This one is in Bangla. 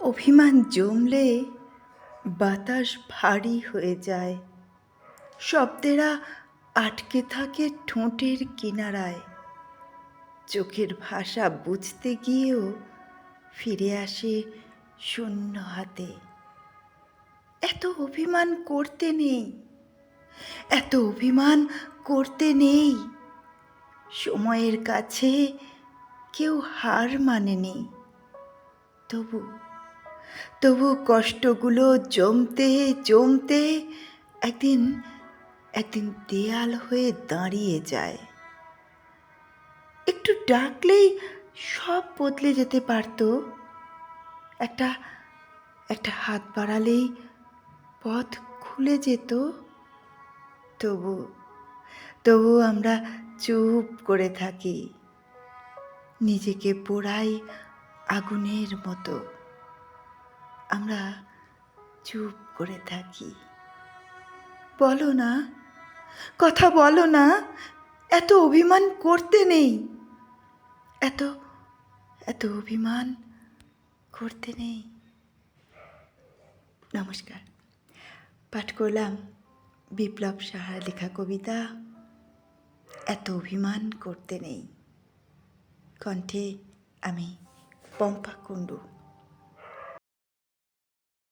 অভিমান জমলে বাতাস ভারী হয়ে যায়, শব্দেরা আটকে থাকে ঠোঁটের কিনারায়। চোখের ভাষা বুঝতে গিয়েও ফিরে আসে শূন্য হাতে। এত অভিমান করতে নেই, এত অভিমান করতে নেই। সময়ের কাছে কেউ হার মানেনি। তবু কষ্টগুলো জমতে জমতে একদিন একদিন দেয়াল হয়ে দাঁড়িয়ে যায়। একটু ডাকলেই সব বদলে যেতে পারত। একটা হাত বাড়ালেই পথ খুলে যেত। তবু আমরা চুপ করে থাকি, নিজেকে পোড়াই আগুনের মতো। আমরা চুপ করে থাকি। বলো না, কথা বলো না, এত অভিমান করতে নেই, এত অভিমান করতে নেই। নমস্কার। পাঠ করলাম বিপ্লব সাহার লেখা কবিতা এত অভিমান করতে নেই। কণ্ঠে আমি পম্পা কুণ্ডু।